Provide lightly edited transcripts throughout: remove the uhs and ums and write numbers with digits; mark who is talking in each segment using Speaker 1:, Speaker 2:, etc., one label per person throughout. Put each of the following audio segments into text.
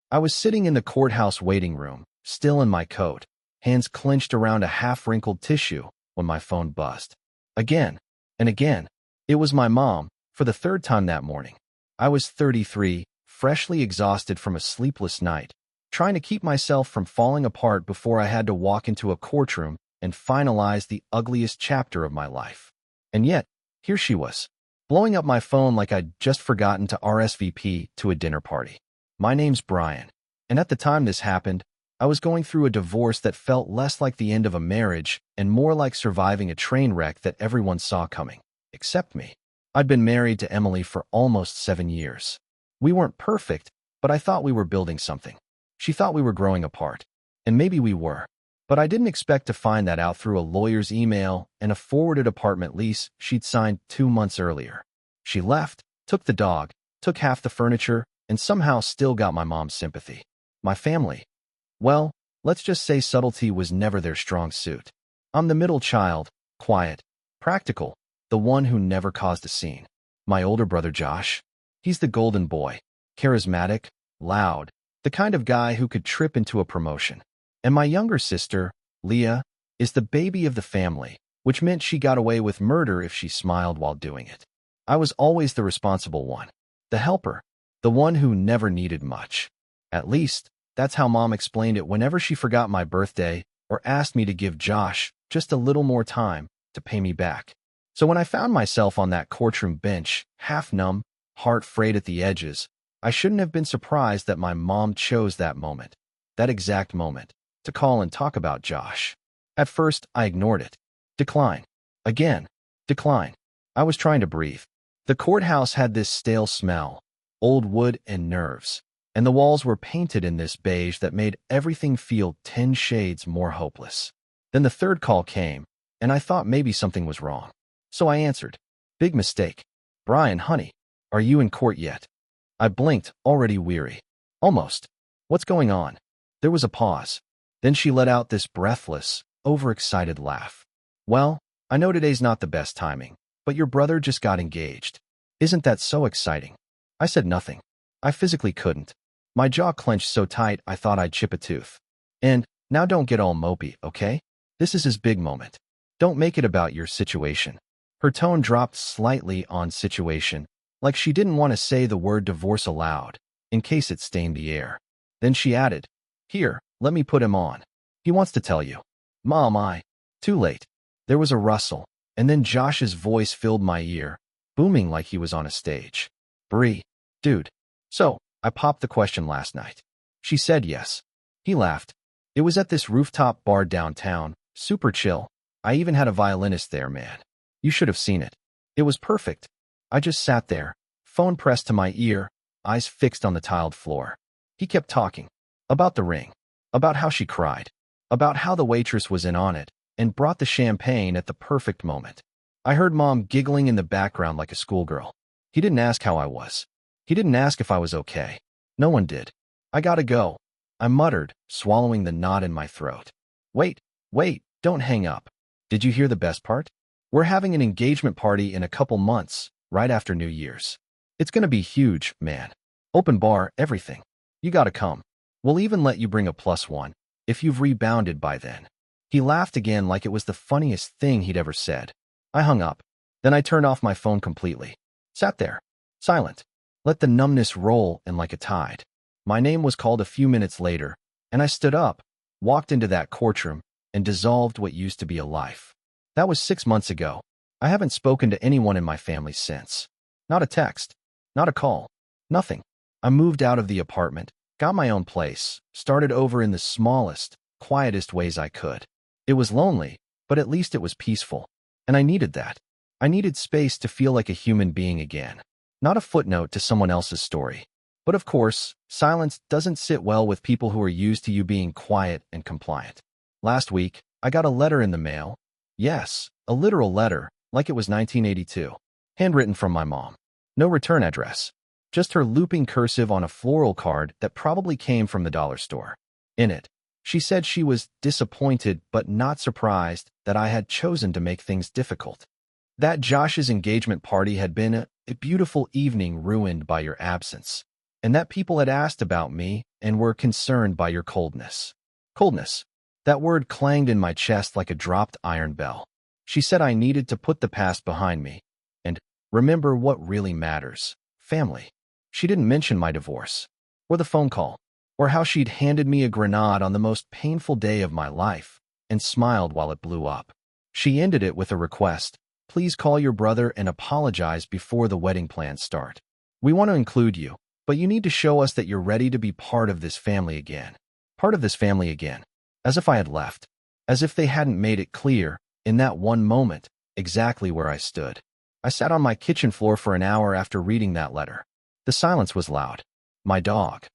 Speaker 1: I was sitting in the courthouse waiting room, still in my coat, hands clenched around a half-wrinkled tissue, when my phone buzzed. Again, and again. It was my mom, for the third time that morning. I was 33, freshly exhausted from a sleepless night, trying to keep myself from falling apart before I had to walk into a courtroom and finalize the ugliest chapter of my life. And yet, here she was, blowing up my phone like I'd just forgotten to RSVP to a dinner party. My name's Brian, and at the time this happened, I was going through a divorce that felt less like the end of a marriage and more like surviving a train wreck that everyone saw coming, except me. I'd been married to Emily for almost 7 years. We weren't perfect, but I thought we were building something. She thought we were growing apart, and maybe we were. But I didn't expect to find that out through a lawyer's email and a forwarded apartment lease she'd signed 2 months earlier. She left, took the dog, took half the furniture, and somehow still got my mom's sympathy. My family. Well, let's just say subtlety was never their strong suit. I'm the middle child, quiet, practical, the one who never caused a scene. My older brother Josh, he's the golden boy, charismatic, loud, the kind of guy who could trip into a promotion. And my younger sister, Leah, is the baby of the family, which meant she got away with murder if she smiled while doing it. I was always the responsible one, the helper, the one who never needed much. At least, that's how Mom explained it whenever she forgot my birthday or asked me to give Josh just a little more time to pay me back. So when I found myself on that courtroom bench, half numb, heart frayed at the edges, I shouldn't have been surprised that my mom chose that moment, that exact moment, to call and talk about Josh. At first, I ignored it. Decline. Again. Decline. I was trying to breathe. The courthouse had this stale smell, old wood and nerves, and the walls were painted in this beige that made everything feel 10 shades more hopeless. Then the third call came, and I thought maybe something was wrong. So I answered. Big mistake. Brian, honey, are you in court yet? I blinked, already weary. Almost. What's going on? There was a pause. Then she let out this breathless, overexcited laugh. Well, I know today's not the best timing, but your brother just got engaged. Isn't that so exciting? I said nothing. I physically couldn't. My jaw clenched so tight I thought I'd chip a tooth. And, now don't get all mopey, okay? This is his big moment. Don't make it about your situation. Her tone dropped slightly on situation, like she didn't want to say the word divorce aloud, in case it stained the air. Then she added, Here, let me put him on. He wants to tell you. Mom, Too late. There was a rustle, and then Josh's voice filled my ear, booming like he was on a stage. Bree, dude. So, I popped the question last night. She said yes. He laughed. It was at this rooftop bar downtown, super chill. I even had a violinist there, man. You should have seen it. It was perfect. I just sat there, phone pressed to my ear, eyes fixed on the tiled floor. He kept talking. About the ring. About how she cried. About how the waitress was in on it and brought the champagne at the perfect moment. I heard Mom giggling in the background like a schoolgirl. He didn't ask how I was. He didn't ask if I was okay. No one did. I gotta go. I muttered, swallowing the knot in my throat. Wait, don't hang up. Did you hear the best part? We're having an engagement party in a couple months, right after New Year's. It's gonna be huge, man. Open bar, everything. You gotta come. We'll even let you bring a +1, if you've rebounded by then. He laughed again like it was the funniest thing he'd ever said. I hung up. Then I turned off my phone completely. Sat there, silent. Let the numbness roll in like a tide. My name was called a few minutes later, and I stood up, walked into that courtroom, and dissolved what used to be a life. That was 6 months ago. I haven't spoken to anyone in my family since. Not a text. Not a call. Nothing. I moved out of the apartment, got my own place, started over in the smallest, quietest ways I could. It was lonely, but at least it was peaceful. And I needed that. I needed space to feel like a human being again. Not a footnote to someone else's story. But of course, silence doesn't sit well with people who are used to you being quiet and compliant. Last week, I got a letter in the mail. Yes, a literal letter, like it was 1982. Handwritten from my mom. No return address. Just her looping cursive on a floral card that probably came from the dollar store. In it, she said she was disappointed but not surprised that I had chosen to make things difficult. That Josh's engagement party had been a beautiful evening ruined by your absence, and that people had asked about me and were concerned by your coldness. Coldness. That word clanged in my chest like a dropped iron bell. She said I needed to put the past behind me and remember what really matters. Family. She didn't mention my divorce, or the phone call, or how she'd handed me a grenade on the most painful day of my life and smiled while it blew up. She ended it with a request. Please call your brother and apologize before the wedding plans start. We want to include you, but you need to show us that you're ready to be part of this family again. Part of this family again. As if I had left. As if they hadn't made it clear, in that one moment, exactly where I stood. I sat on my kitchen floor for an hour after reading that letter. The silence was loud. My dog,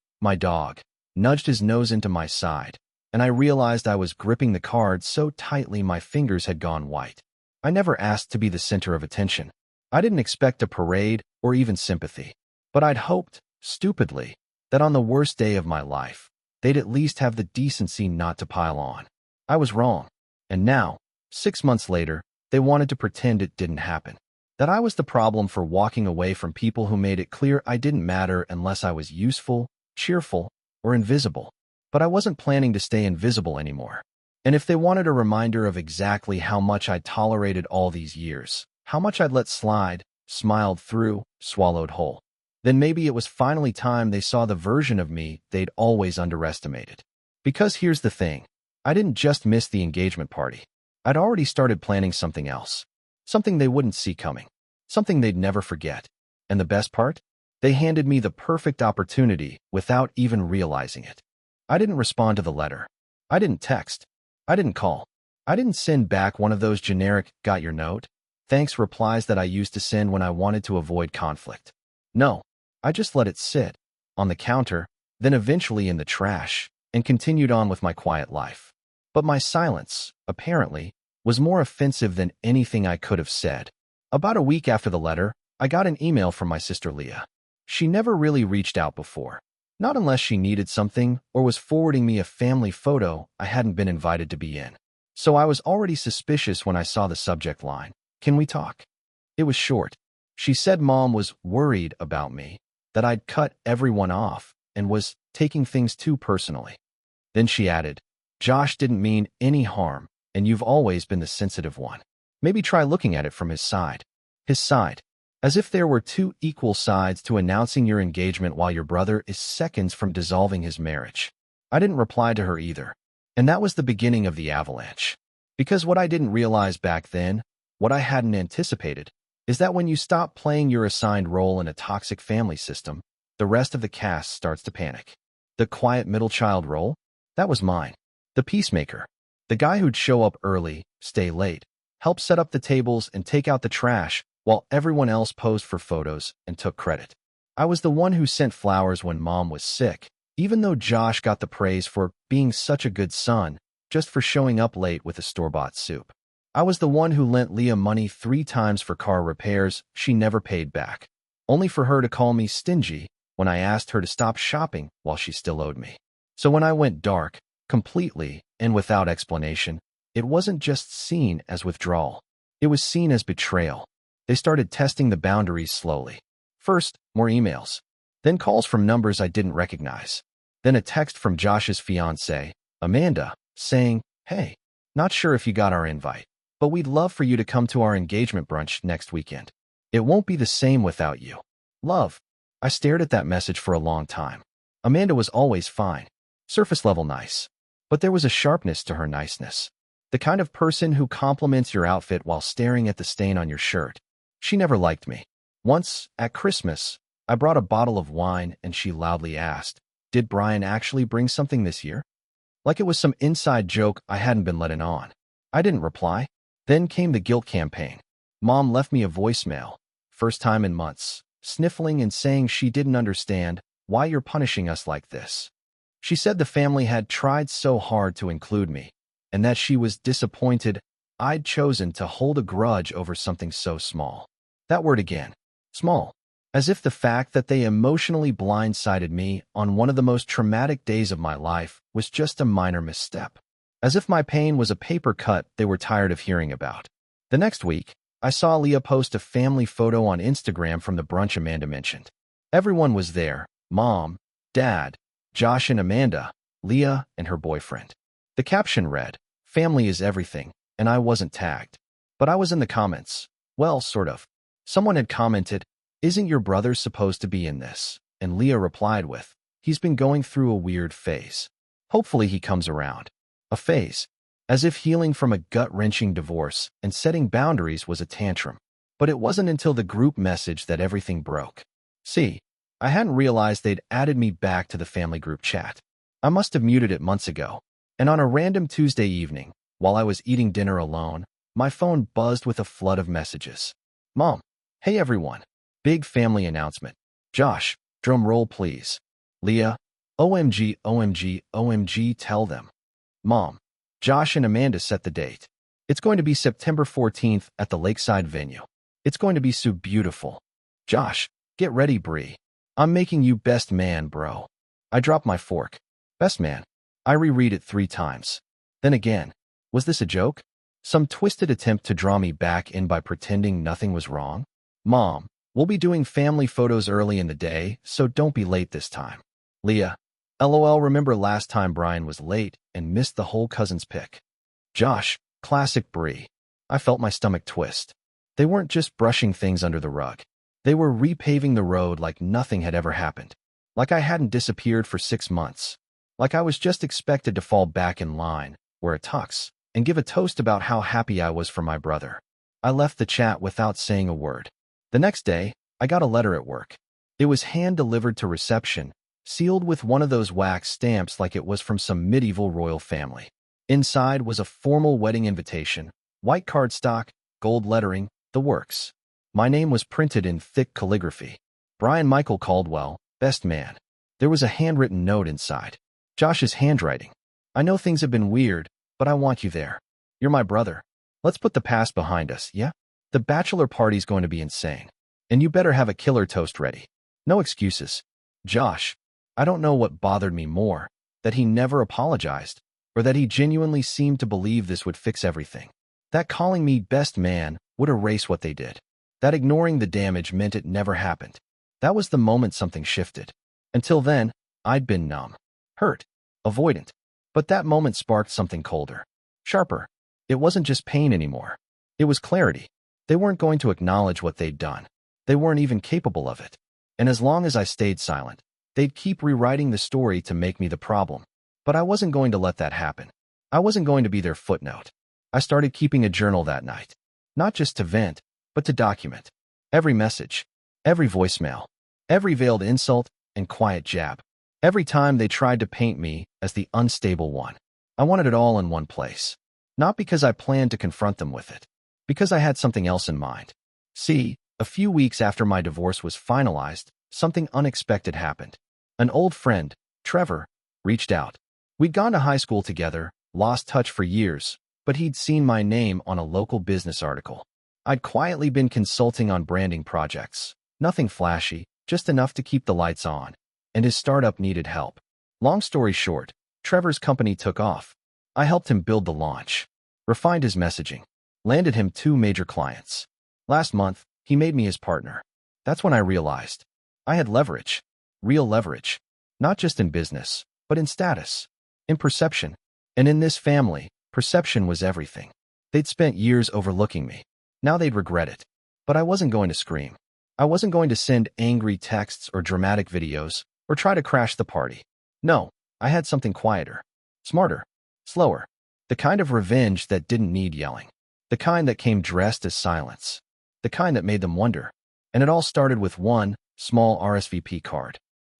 Speaker 1: nudged his nose into my side, and I realized I was gripping the card so tightly my fingers had gone white. I never asked to be the center of attention. I didn't expect a parade or even sympathy. But I'd hoped, stupidly, that on the worst day of my life, they'd at least have the decency not to pile on. I was wrong. And now, 6 months later, they wanted to pretend it didn't happen. That I was the problem for walking away from people who made it clear I didn't matter unless I was useful, cheerful, or invisible. But I wasn't planning to stay invisible anymore. And if they wanted a reminder of exactly how much I'd tolerated all these years, how much I'd let slide, smiled through, swallowed whole, then maybe it was finally time they saw the version of me they'd always underestimated. Because here's the thing, I didn't just miss the engagement party. I'd already started planning something else. Something they wouldn't see coming. Something they'd never forget. And the best part? They handed me the perfect opportunity without even realizing it. I didn't respond to the letter. I didn't text. I didn't call. I didn't send back one of those generic, got your note? Thanks replies that I used to send when I wanted to avoid conflict. No, I just let it sit, on the counter, then eventually in the trash, and continued on with my quiet life. But my silence, apparently, was more offensive than anything I could have said. About a week after the letter, I got an email from my sister Leah. She never really reached out before. Not unless she needed something or was forwarding me a family photo I hadn't been invited to be in. So I was already suspicious when I saw the subject line. Can we talk? It was short. She said Mom was worried about me, that I'd cut everyone off and was taking things too personally. Then she added, Josh didn't mean any harm, and you've always been the sensitive one. Maybe try looking at it from his side. His side. As if there were two equal sides to announcing your engagement while your brother is seconds from dissolving his marriage. I didn't reply to her either. And that was the beginning of the avalanche. Because what I didn't realize back then, what I hadn't anticipated, is that when you stop playing your assigned role in a toxic family system, the rest of the cast starts to panic. The quiet middle child role? That was mine. The peacemaker. The guy who'd show up early, stay late, help set up the tables and take out the trash, while everyone else posed for photos and took credit. I was the one who sent flowers when Mom was sick, even though Josh got the praise for being such a good son, just for showing up late with a store-bought soup. I was the one who lent Leah money 3 times for car repairs she never paid back, only for her to call me stingy when I asked her to stop shopping while she still owed me. So when I went dark, completely and without explanation, it wasn't just seen as withdrawal. It was seen as betrayal. They started testing the boundaries slowly. First, more emails. Then calls from numbers I didn't recognize. Then a text from Josh's fiancée, Amanda, saying, Hey, not sure if you got our invite, but we'd love for you to come to our engagement brunch next weekend. It won't be the same without you. Love. I stared at that message for a long time. Amanda was always fine. Surface level nice. But there was a sharpness to her niceness. The kind of person who compliments your outfit while staring at the stain on your shirt. She never liked me. Once, at Christmas, I brought a bottle of wine and she loudly asked, Did Brian actually bring something this year? Like it was some inside joke I hadn't been letting on. I didn't reply. Then came the guilt campaign. Mom left me a voicemail, first time in months, sniffling and saying she didn't understand why you're punishing us like this. She said the family had tried so hard to include me, and that she was disappointed I'd chosen to hold a grudge over something so small. That word again. Small. As if the fact that they emotionally blindsided me on one of the most traumatic days of my life was just a minor misstep. As if my pain was a paper cut they were tired of hearing about. The next week, I saw Leah post a family photo on Instagram from the brunch Amanda mentioned. Everyone was there. Mom, Dad, Josh and Amanda, Leah and her boyfriend. The caption read, "Family is everything," and I wasn't tagged. But I was in the comments. Well, sort of. Someone had commented, "Isn't your brother supposed to be in this?" And Leah replied with, "He's been going through a weird phase. Hopefully he comes around." A phase. As if healing from a gut-wrenching divorce and setting boundaries was a tantrum. But it wasn't until the group message that everything broke. See, I hadn't realized they'd added me back to the family group chat. I must have muted it months ago. And on a random Tuesday evening, while I was eating dinner alone, my phone buzzed with a flood of messages. Mom, hey everyone. Big family announcement. Josh, drum roll please. Leah, OMG, OMG, OMG, tell them. Mom, Josh and Amanda set the date. It's going to be September 14th at the Lakeside venue. It's going to be so beautiful. Josh, get ready, Bree. I'm making you best man, bro. I dropped my fork. Best man. I reread it 3 times. Then again, was this a joke? Some twisted attempt to draw me back in by pretending nothing was wrong? Mom, we'll be doing family photos early in the day, so don't be late this time. Leah, LOL, remember last time Brian was late and missed the whole cousin's pic. Josh, classic Bree. I felt my stomach twist. They weren't just brushing things under the rug. They were repaving the road like nothing had ever happened. Like I hadn't disappeared for 6 months. Like I was just expected to fall back in line, wear a tux, and give a toast about how happy I was for my brother. I left the chat without saying a word. The next day, I got a letter at work. It was hand-delivered to reception, sealed with one of those wax stamps like it was from some medieval royal family. Inside was a formal wedding invitation, white cardstock, gold lettering, the works. My name was printed in thick calligraphy. Brian Michael Caldwell, best man. There was a handwritten note inside. Josh's handwriting. I know things have been weird, but I want you there. You're my brother. Let's put the past behind us, yeah? The bachelor party's going to be insane. And you better have a killer toast ready. No excuses. Josh, I don't know what bothered me more, that he never apologized, or that he genuinely seemed to believe this would fix everything. That calling me best man would erase what they did. That ignoring the damage meant it never happened. That was the moment something shifted. Until then, I'd been numb, hurt, avoidant. But that moment sparked something colder, sharper. It wasn't just pain anymore. It was clarity. They weren't going to acknowledge what they'd done. They weren't even capable of it. And as long as I stayed silent, they'd keep rewriting the story to make me the problem. But I wasn't going to let that happen. I wasn't going to be their footnote. I started keeping a journal that night. Not just to vent, but to document. Every message, every voicemail, every veiled insult and quiet jab. Every time they tried to paint me as the unstable one. I wanted it all in one place. Not because I planned to confront them with it. Because I had something else in mind. See, a few weeks after my divorce was finalized, something unexpected happened. An old friend, Trevor, reached out. We'd gone to high school together, lost touch for years, but he'd seen my name on a local business article. I'd quietly been consulting on branding projects. Nothing flashy, just enough to keep the lights on. And his startup needed help. Long story short, Trevor's company took off. I helped him build the launch, refined his messaging, landed him 2 major clients. Last month, he made me his partner. That's when I realized I had leverage, real leverage, not just in business, but in status, in perception. And in this family, perception was everything. They'd spent years overlooking me. Now they'd regret it. But I wasn't going to scream. I wasn't going to send angry texts or dramatic videos or try to crash the party. No, I had something quieter, smarter, slower. The kind of revenge that didn't need yelling. The kind that came dressed as silence. The kind that made them wonder. And it all started with one small RSVP card.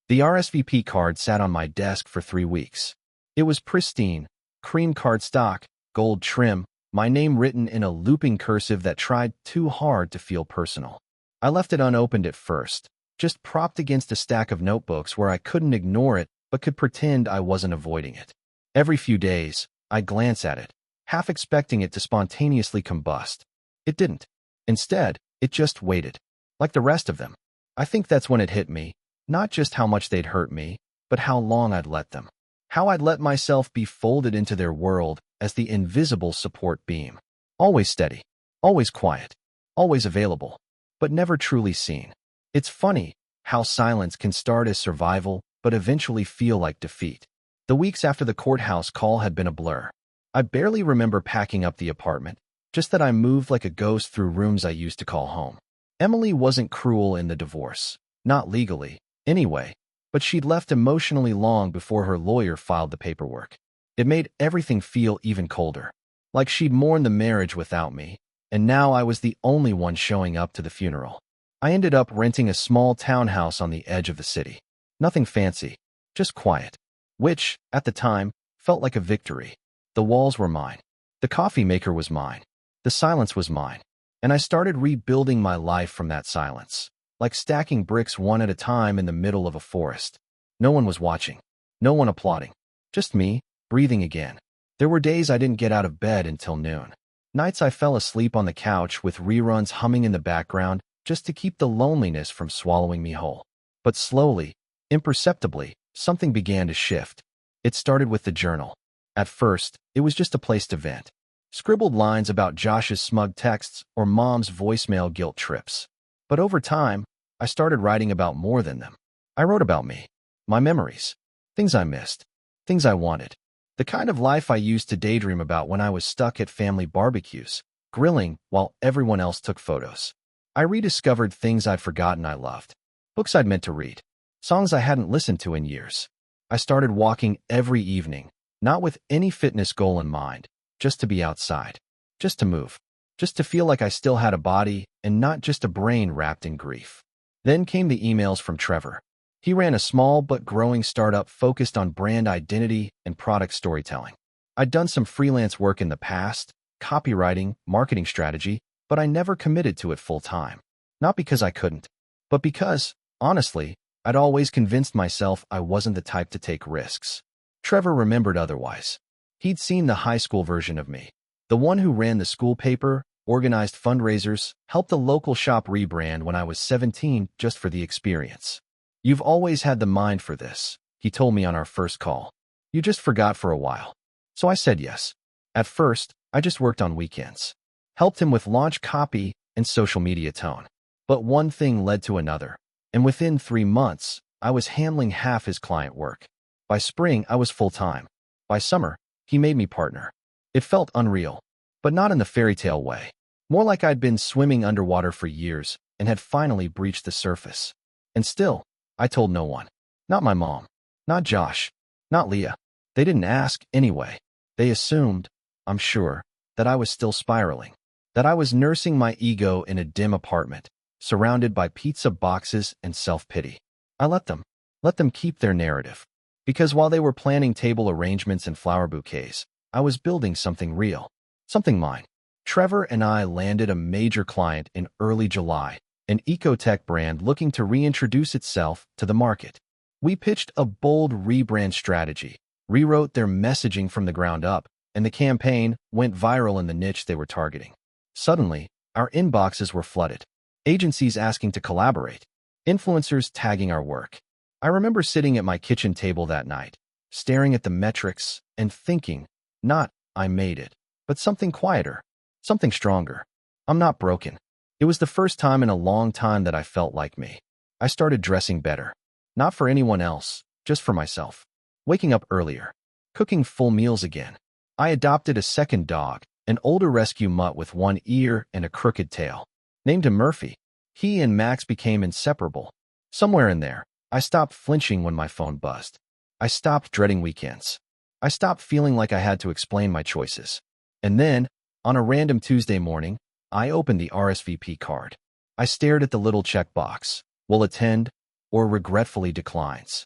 Speaker 1: The RSVP card sat on my desk for 3 weeks. It was pristine, cream cardstock, gold trim, my name written in a looping cursive that tried too hard to feel personal. I left it unopened at first, just propped against a stack of notebooks where I couldn't ignore it but could pretend I wasn't avoiding it. Every few days, I'd glance at it, half expecting it to spontaneously combust. It didn't. Instead, it just waited. Like the rest of them. I think that's when it hit me, not just how much they'd hurt me, but how long I'd let them. How I'd let myself be folded into their world as the invisible support beam. Always steady, always quiet, always available, but never truly seen. It's funny how silence can start as survival but eventually feel like defeat. The weeks after the courthouse call had been a blur. I barely remember packing up the apartment, just that I moved like a ghost through rooms I used to call home. Emily wasn't cruel in the divorce, not legally, anyway, but she'd left emotionally long before her lawyer filed the paperwork. It made everything feel even colder, like she'd mourned the marriage without me, and now I was the only one showing up to the funeral. I ended up renting a small townhouse on the edge of the city. Nothing fancy, just quiet, which, at the time, felt like a victory. The walls were mine. The coffee maker was mine. The silence was mine. And I started rebuilding my life from that silence, like stacking bricks one at a time in the middle of a forest. No one was watching. No one applauding. Just me, breathing again. There were days I didn't get out of bed until noon. Nights I fell asleep on the couch with reruns humming in the background just to keep the loneliness from swallowing me whole. But slowly, imperceptibly, something began to shift. It started with the journal. At first, it was just a place to vent. Scribbled lines about Josh's smug texts or Mom's voicemail guilt trips. But over time, I started writing about more than them. I wrote about me, my memories, things I missed, things I wanted, the kind of life I used to daydream about when I was stuck at family barbecues, grilling while everyone else took photos. I rediscovered things I'd forgotten I loved, books I'd meant to read, songs I hadn't listened to in years. I started walking every evening, not with any fitness goal in mind, just to be outside, just to move, just to feel like I still had a body and not just a brain wrapped in grief. Then came the emails from Trevor. He ran a small but growing startup focused on brand identity and product storytelling. I'd done some freelance work in the past, copywriting, marketing strategy, but I never committed to it full time. Not because I couldn't, but because, honestly, I'd always convinced myself I wasn't the type to take risks. Trevor remembered otherwise. He'd seen the high school version of me, the one who ran the school paper, organized fundraisers, helped a local shop rebrand when I was 17 just for the experience. "You've always had the mind for this," he told me on our first call. "You just forgot for a while." So I said yes. At first, I just worked on weekends. Helped him with launch copy and social media tone. But one thing led to another, and within 3 months, I was handling half his client work. By spring, I was full-time. By summer, he made me partner. It felt unreal, but not in the fairy tale way. More like I'd been swimming underwater for years and had finally breached the surface. And still, I told no one. Not my mom. Not Josh. Not Leah. They didn't ask anyway. They assumed, I'm sure, that I was still spiraling. That I was nursing my ego in a dim apartment, surrounded by pizza boxes and self-pity. I let them keep their narrative. Because while they were planning table arrangements and flower bouquets, I was building something real. Something mine. Trevor and I landed a major client in early July, an eco-tech brand looking to reintroduce itself to the market. We pitched a bold rebrand strategy, rewrote their messaging from the ground up, and the campaign went viral in the niche they were targeting. Suddenly, our inboxes were flooded. Agencies asking to collaborate. Influencers tagging our work. I remember sitting at my kitchen table that night, staring at the metrics and thinking, not, I made it, but something quieter, something stronger. I'm not broken. It was the first time in a long time that I felt like me. I started dressing better. Not for anyone else, just for myself. Waking up earlier. Cooking full meals again. I adopted a second dog, an older rescue mutt with one ear and a crooked tail. Named him Murphy. He and Max became inseparable. Somewhere in there, I stopped flinching when my phone buzzed. I stopped dreading weekends. I stopped feeling like I had to explain my choices. And then, on a random Tuesday morning, I opened the RSVP card. I stared at the little checkbox, will attend, or regretfully declines.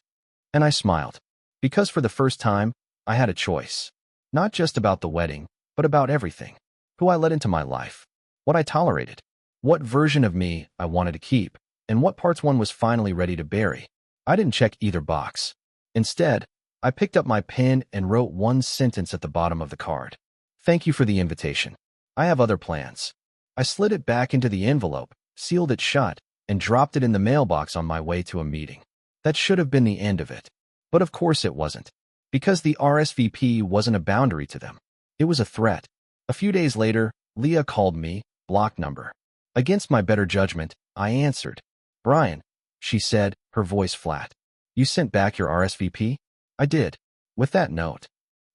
Speaker 1: And I smiled. Because for the first time, I had a choice. Not just about the wedding, but about everything. Who I let into my life. What I tolerated. What version of me I wanted to keep. And what parts one was finally ready to bury. I didn't check either box. Instead, I picked up my pen and wrote one sentence at the bottom of the card. Thank you for the invitation. I have other plans. I slid it back into the envelope, sealed it shut, and dropped it in the mailbox on my way to a meeting. That should have been the end of it. But of course it wasn't. Because the RSVP wasn't a boundary to them. It was a threat. A few days later, Leah called me, block number. Against my better judgment, I answered. "Brian," she said, her voice flat. You sent back your RSVP? I did. With that note.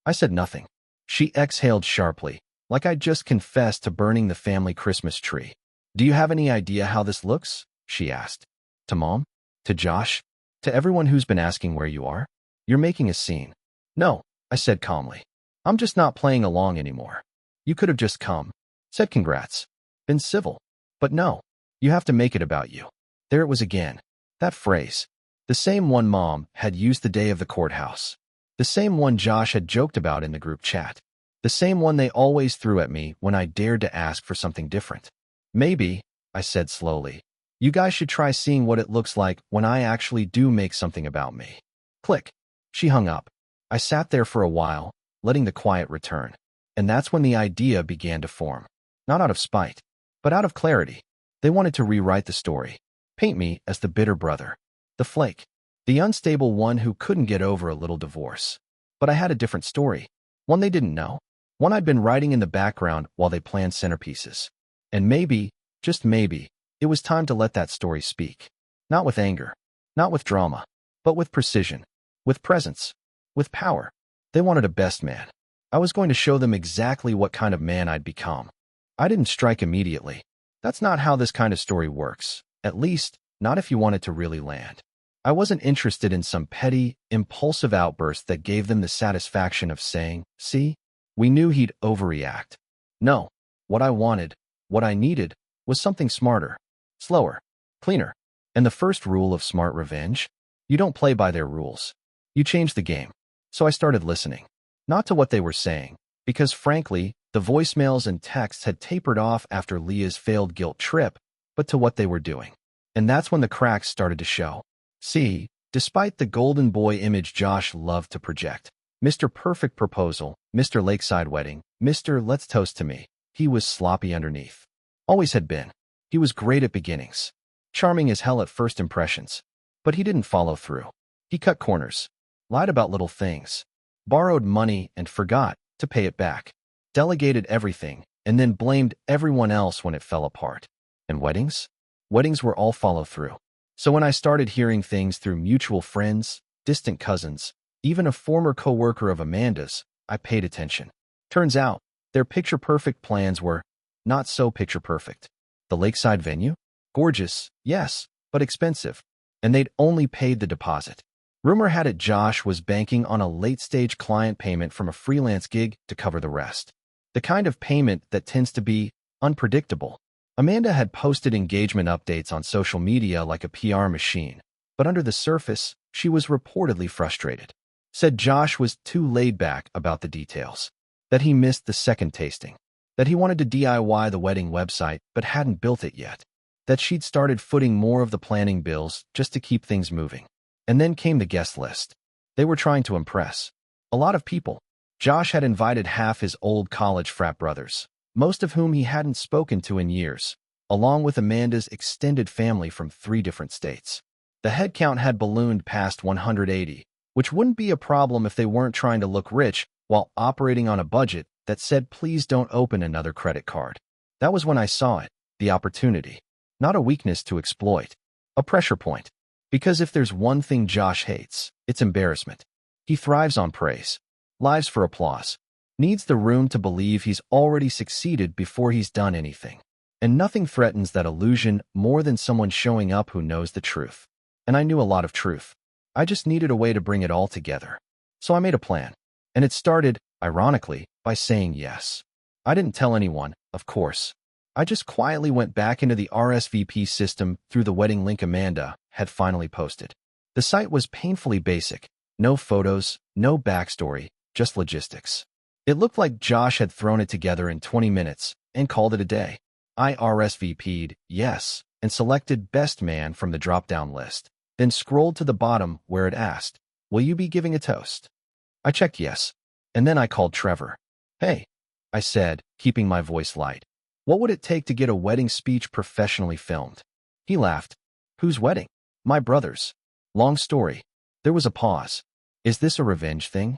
Speaker 1: I said nothing. She exhaled sharply, like I'd just confessed to burning the family Christmas tree. Do you have any idea how this looks? She asked. To Mom? To Josh? To everyone who's been asking where you are? You're making a scene. No, I said calmly. I'm just not playing along anymore. You could have just come, said congrats, been civil. But no, you have to make it about you. There it was again. That phrase. The same one Mom had used the day of the courthouse. The same one Josh had joked about in the group chat. The same one they always threw at me when I dared to ask for something different. Maybe, I said slowly, you guys should try seeing what it looks like when I actually do make something about me. Click. She hung up. I sat there for a while, letting the quiet return. And that's when the idea began to form. Not out of spite, but out of clarity. They wanted to rewrite the story. Paint me as the bitter brother. The flake. The unstable one who couldn't get over a little divorce. But I had a different story. One they didn't know. One I'd been writing in the background while they planned centerpieces. And maybe, just maybe, it was time to let that story speak. Not with anger. Not with drama. But with precision. With presence. With power. They wanted a best man. I was going to show them exactly what kind of man I'd become. I didn't strike immediately. That's not how this kind of story works. At least, not if you want it to really land. I wasn't interested in some petty, impulsive outburst that gave them the satisfaction of saying, see, we knew he'd overreact. No, what I wanted, what I needed, was something smarter, slower, cleaner. And the first rule of smart revenge? You don't play by their rules. You change the game. So I started listening. Not to what they were saying, because frankly, the voicemails and texts had tapered off after Leah's failed guilt trip, but to what they were doing. And that's when the cracks started to show. See, despite the golden boy image Josh loved to project, Mr. Perfect Proposal, Mr. Lakeside Wedding, Mr. Let's Toast to Me, he was sloppy underneath. Always had been. He was great at beginnings. Charming as hell at first impressions. But he didn't follow through. He cut corners. Lied about little things. Borrowed money and forgot to pay it back. Delegated everything and then blamed everyone else when it fell apart. And weddings? Weddings were all follow through. So when I started hearing things through mutual friends, distant cousins, even a former co-worker of Amanda's, I paid attention. Turns out, their picture-perfect plans were not so picture-perfect. The lakeside venue? Gorgeous, yes, but expensive. And they'd only paid the deposit. Rumor had it Josh was banking on a late-stage client payment from a freelance gig to cover the rest. The kind of payment that tends to be unpredictable. Amanda had posted engagement updates on social media like a PR machine, but under the surface, she was reportedly frustrated. Said Josh was too laid back about the details, that he missed the second tasting, that he wanted to DIY the wedding website but hadn't built it yet, that she'd started footing more of the planning bills just to keep things moving. And then came the guest list. They were trying to impress. A lot of people. Josh had invited half his old college frat brothers, most of whom he hadn't spoken to in years, along with Amanda's extended family from 3 different states. The headcount had ballooned past 180, which wouldn't be a problem if they weren't trying to look rich while operating on a budget that said please don't open another credit card. That was when I saw it, the opportunity. Not a weakness to exploit. A pressure point. Because if there's one thing Josh hates, it's embarrassment. He thrives on praise. Lives for applause. Needs the room to believe he's already succeeded before he's done anything. And nothing threatens that illusion more than someone showing up who knows the truth. And I knew a lot of truth. I just needed a way to bring it all together. So I made a plan. And it started, ironically, by saying yes. I didn't tell anyone, of course. I just quietly went back into the RSVP system through the wedding link Amanda had finally posted. The site was painfully basic. No photos, no backstory, just logistics. It looked like Josh had thrown it together in 20 minutes and called it a day. I RSVP'd yes and selected best man from the drop-down list, then scrolled to the bottom where it asked, will you be giving a toast? I checked yes, and then I called Trevor. Hey, I said, keeping my voice light. What would it take to get a wedding speech professionally filmed? He laughed. Whose wedding? My brother's. Long story. There was a pause. Is this a revenge thing?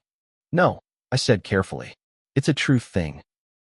Speaker 1: No, I said carefully. It's a truth thing.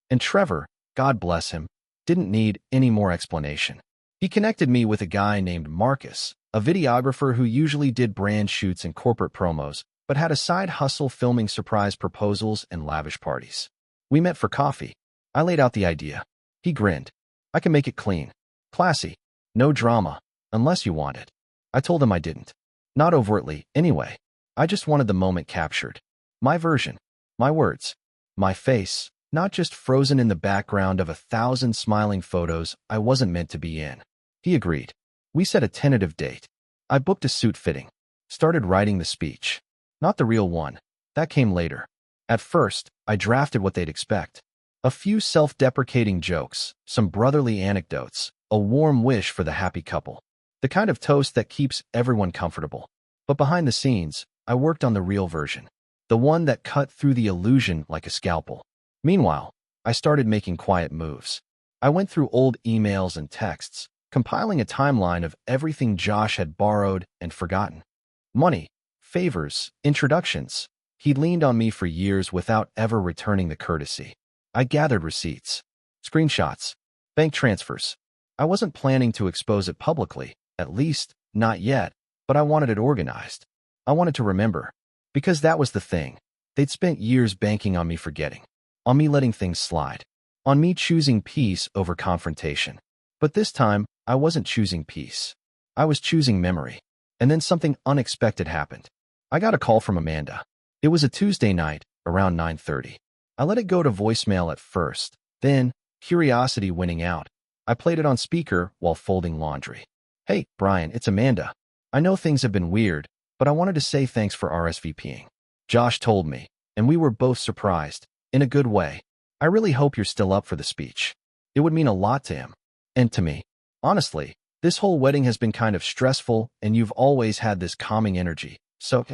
Speaker 1: And Trevor, God bless him, didn't need any more explanation. He connected me with a guy named Marcus, a videographer who usually did brand shoots and corporate promos, but had a side hustle filming surprise proposals and lavish parties. We met for coffee. I laid out the idea. He grinned. I can make it clean. Classy. No drama. Unless you want it. I told him I didn't. Not overtly, anyway. I just wanted the moment captured. My version. My words. My face, not just frozen in the background of 1,000 smiling photos I wasn't meant to be in. He agreed. We set a tentative date. I booked a suit fitting. Started writing the speech. Not the real one. That came later. At first, I drafted what they'd expect. A few self-deprecating jokes, some brotherly anecdotes, a warm wish for the happy couple. The kind of toast that keeps everyone comfortable. But behind the scenes, I worked on the real version. The one that cut through the illusion like a scalpel. Meanwhile, I started making quiet moves. I went through old emails and texts, compiling a timeline of everything Josh had borrowed and forgotten. Money, favors, introductions. He'd leaned on me for years without ever returning the courtesy. I gathered receipts, screenshots, bank transfers. I wasn't planning to expose it publicly, at least, not yet, but I wanted it organized. I wanted to remember. Because that was the thing. They'd spent years banking on me forgetting. On me letting things slide. On me choosing peace over confrontation. But this time, I wasn't choosing peace. I was choosing memory. And then something unexpected happened. I got a call from Amanda. It was a Tuesday night, around 9:30. I let it go to voicemail at first. Then, curiosity winning out, I played it on speaker while folding laundry. Hey, Brian, it's Amanda. I know things have been weird, but I wanted to say thanks for RSVPing. Josh told me, and we were both surprised, in a good way. I really hope you're still up for the speech. It would mean a lot to him. And to me. Honestly, this whole wedding has been kind of stressful, and you've always had this calming energy. So,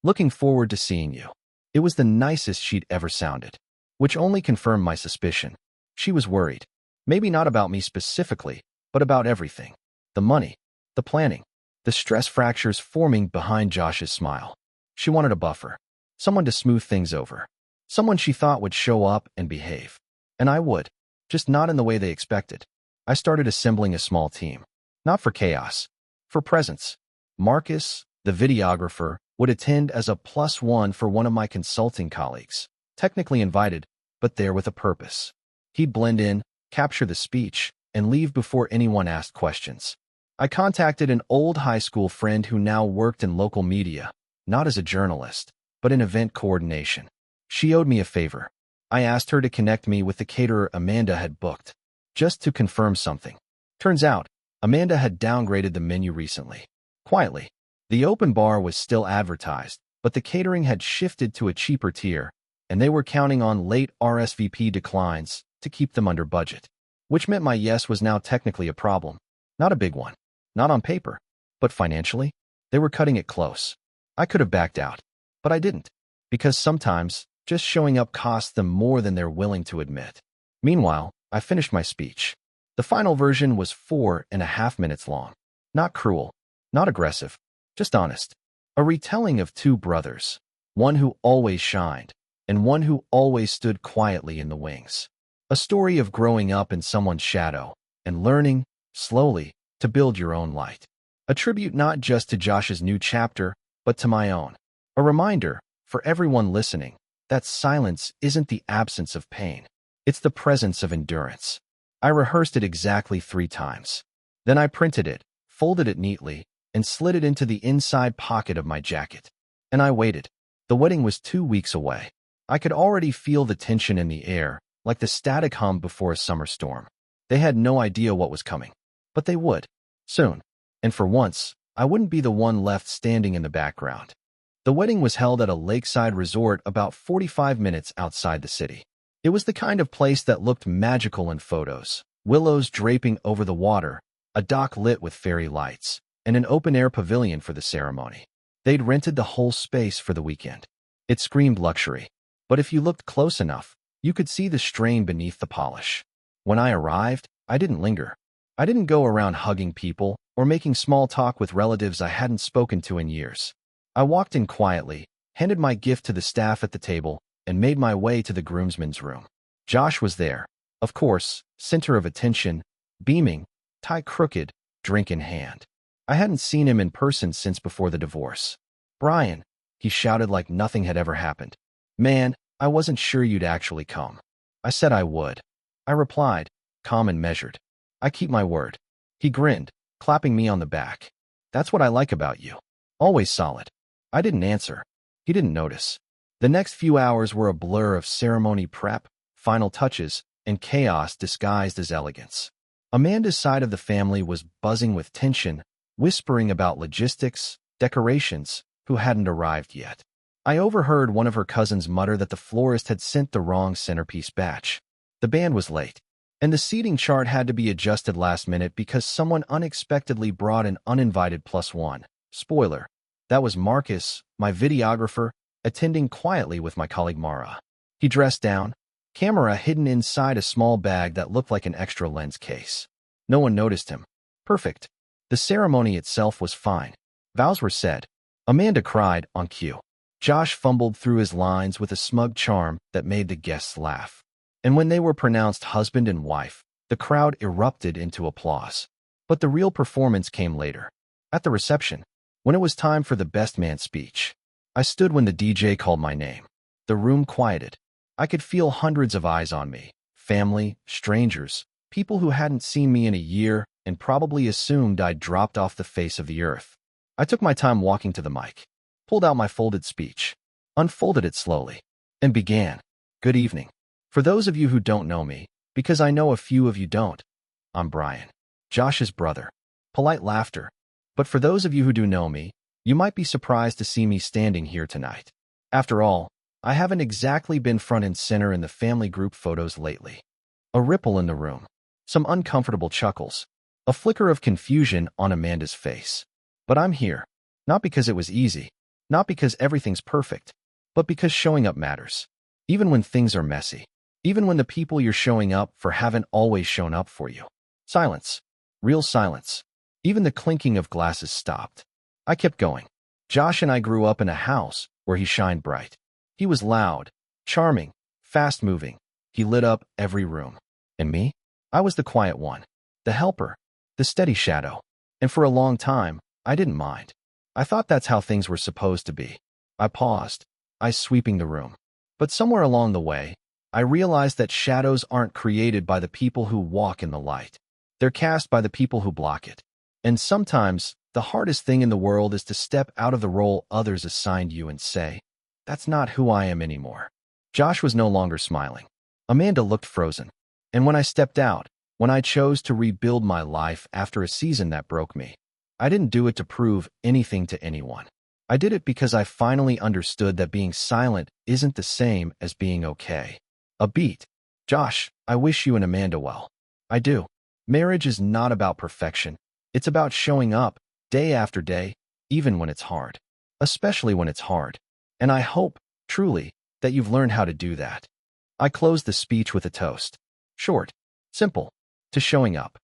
Speaker 1: looking forward to seeing you. It was the nicest she'd ever sounded, which only confirmed my suspicion. She was worried. Maybe not about me specifically, but about everything. The money, the planning, the stress fractures forming behind Josh's smile. She wanted a buffer, someone to smooth things over, someone she thought would show up and behave. And I would, just not in the way they expected. I started assembling a small team, not for chaos, for presence. Marcus, the videographer, would attend as a +1 for one of my consulting colleagues, technically invited, but there with a purpose. He'd blend in, capture the speech, and leave before anyone asked questions. I contacted an old high school friend who now worked in local media, not as a journalist, but in event coordination. She owed me a favor. I asked her to connect me with the caterer Amanda had booked, just to confirm something. Turns out, Amanda had downgraded the menu recently. Quietly. The open bar was still advertised, but the catering had shifted to a cheaper tier, and they were counting on late RSVP declines to keep them under budget, which meant my yes was now technically a problem. Not a big one. Not on paper. But financially, they were cutting it close. I could have backed out, but I didn't, because sometimes just showing up costs them more than they're willing to admit. Meanwhile, I finished my speech. The final version was 4.5 minutes long. Not cruel, not aggressive, just honest. A retelling of two brothers, one who always shined, and one who always stood quietly in the wings. A story of growing up in someone's shadow and learning, slowly, to build your own light. A tribute not just to Josh's new chapter, but to my own. A reminder, for everyone listening, that silence isn't the absence of pain. It's the presence of endurance. I rehearsed it exactly 3 times. Then I printed it, folded it neatly, and slid it into the inside pocket of my jacket. And I waited. The wedding was 2 weeks away. I could already feel the tension in the air, like the static hum before a summer storm. They had no idea what was coming. But they would. Soon. And for once, I wouldn't be the one left standing in the background. The wedding was held at a lakeside resort about 45 minutes outside the city. It was the kind of place that looked magical in photos. Willows draping over the water, a dock lit with fairy lights, and an open-air pavilion for the ceremony. They'd rented the whole space for the weekend. It screamed luxury. But if you looked close enough, you could see the strain beneath the polish. When I arrived, I didn't linger. I didn't go around hugging people or making small talk with relatives I hadn't spoken to in years. I walked in quietly, handed my gift to the staff at the table, and made my way to the groomsmen's room. Josh was there, of course, center of attention, beaming, tie crooked, drink in hand. I hadn't seen him in person since before the divorce. "Brian," he shouted like nothing had ever happened. "Man, I wasn't sure you'd actually come." I said I would. I replied, calm and measured. "I keep my word." He grinned, clapping me on the back. "That's what I like about you. Always solid." I didn't answer. He didn't notice. The next few hours were a blur of ceremony prep, final touches, and chaos disguised as elegance. Amanda's side of the family was buzzing with tension, whispering about logistics, decorations, who hadn't arrived yet. I overheard one of her cousins mutter that the florist had sent the wrong centerpiece batch. The band was late, and the seating chart had to be adjusted last minute because someone unexpectedly brought an uninvited +1. Spoiler, that was Marcus, my videographer, attending quietly with my colleague Mara. He dressed down, camera hidden inside a small bag that looked like an extra lens case. No one noticed him. Perfect. The ceremony itself was fine. Vows were said. Amanda cried on cue. Josh fumbled through his lines with a smug charm that made the guests laugh. And when they were pronounced husband and wife, the crowd erupted into applause. But the real performance came later. At the reception, when it was time for the best man speech. I stood when the DJ called my name. The room quieted. I could feel hundreds of eyes on me. Family, strangers, people who hadn't seen me in a year and probably assumed I'd dropped off the face of the earth. I took my time walking to the mic, pulled out my folded speech, unfolded it slowly, and began. "Good evening. For those of you who don't know me, because I know a few of you don't, I'm Brian, Josh's brother." Polite laughter. "But for those of you who do know me, you might be surprised to see me standing here tonight. After all, I haven't exactly been front and center in the family group photos lately." A ripple in the room. Some uncomfortable chuckles. A flicker of confusion on Amanda's face. But I'm here. Not because it was easy. Not because everything's perfect. But because showing up matters. Even when things are messy. Even when the people you're showing up for haven't always shown up for you. Silence. Real silence. Even the clinking of glasses stopped. I kept going. Josh and I grew up in a house where he shined bright. He was loud, charming, fast-moving. He lit up every room. And me? I was the quiet one. The helper. The steady shadow. And for a long time, I didn't mind. I thought that's how things were supposed to be. I paused, eyes sweeping the room. But somewhere along the way, I realized that shadows aren't created by the people who walk in the light. They're cast by the people who block it. And sometimes, the hardest thing in the world is to step out of the role others assigned you and say, "That's not who I am anymore." Josh was no longer smiling. Amanda looked frozen. And when I stepped out, when I chose to rebuild my life after a season that broke me, I didn't do it to prove anything to anyone. I did it because I finally understood that being silent isn't the same as being okay. A beat. "Josh, I wish you and Amanda well." "I do." Marriage is not about perfection. It's about showing up, day after day, even when it's hard. Especially when it's hard. And I hope, truly, that you've learned how to do that. I closed the speech with a toast. Short, simple, to showing up.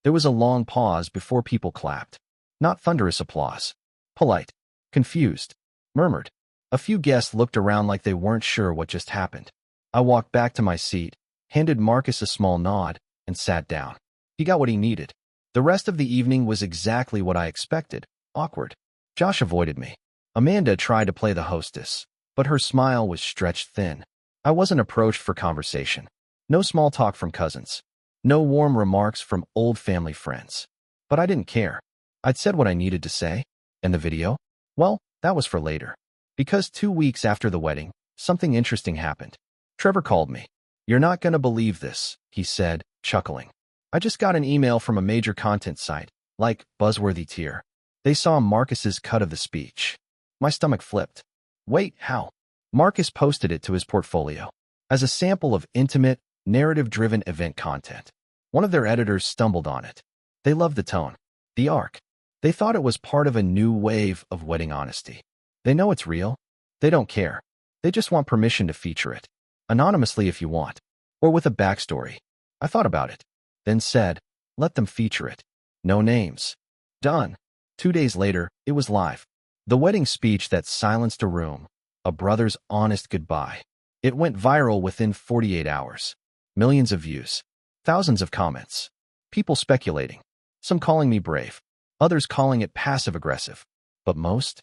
Speaker 1: There was a long pause before people clapped. Not thunderous applause. Polite, confused, murmured. A few guests looked around like they weren't sure what just happened. I walked back to my seat, handed Marcus a small nod, and sat down. He got what he needed. The rest of the evening was exactly what I expected. Awkward. Josh avoided me. Amanda tried to play the hostess, but her smile was stretched thin. I wasn't approached for conversation. No small talk from cousins. No warm remarks from old family friends. But I didn't care. I'd said what I needed to say. And the video? Well, that was for later. Because 2 weeks after the wedding, something interesting happened. Trevor called me. "You're not gonna believe this," he said, chuckling. "I just got an email from a major content site, like Buzzworthy tier. They saw Marcus's cut of the speech." My stomach flipped. Wait, how? Marcus posted it to his portfolio as a sample of intimate, narrative-driven event content. One of their editors stumbled on it. They loved the tone, the arc. They thought it was part of a new wave of wedding honesty. They know it's real. They don't care. They just want permission to feature it. Anonymously if you want. Or with a backstory. I thought about it. Then said, let them feature it. No names. Done. 2 days later, it was live. The wedding speech that silenced a room. A brother's honest goodbye. It went viral within 48 hours. Millions of views. Thousands of comments. People speculating. Some calling me brave. others calling it passive-aggressive. But most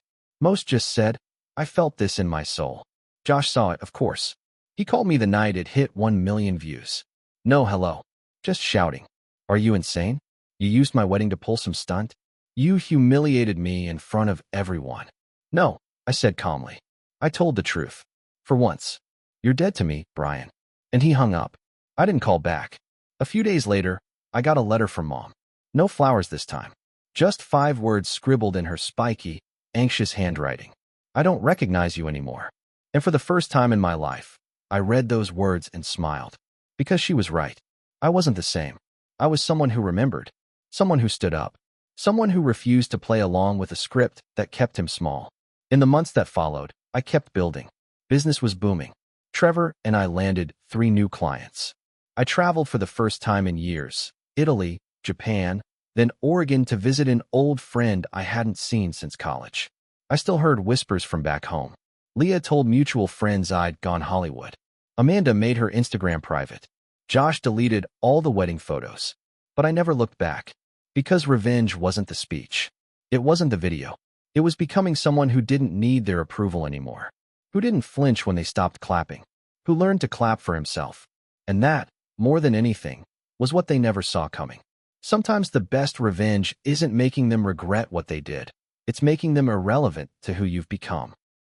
Speaker 1: just said, I felt this in my soul. Josh saw it, of course. He called me the night it hit 1 million views. No hello. Just shouting. Are you insane? You used my wedding to pull some stunt? You humiliated me in front of everyone. No, I said calmly. I told the truth. For once. You're dead to me, Brian. And he hung up. I didn't call back. A few days later, I got a letter from Mom. No flowers this time. Just 5 words scribbled in her spiky, anxious handwriting. I don't recognize you anymore. And for the first time in my life, I read those words and smiled. Because she was right. I wasn't the same. I was someone who remembered. Someone who stood up. Someone who refused to play along with a script that kept him small. In the months that followed, I kept building. Business was booming. Trevor and I landed 3 new clients. I traveled for the first time in years. Italy, Japan, then Oregon to visit an old friend I hadn't seen since college. I still heard whispers from back home. Leah told mutual friends I'd gone Hollywood. Amanda made her Instagram private. Josh deleted all the wedding photos. But I never looked back. Because revenge wasn't the speech. It wasn't the video. It was becoming someone who didn't need their approval anymore. Who didn't flinch when they stopped clapping. Who learned to clap for himself. And that, more than anything, was what they never saw coming. Sometimes the best revenge isn't making them regret what they did. It's making them irrelevant to who you've become.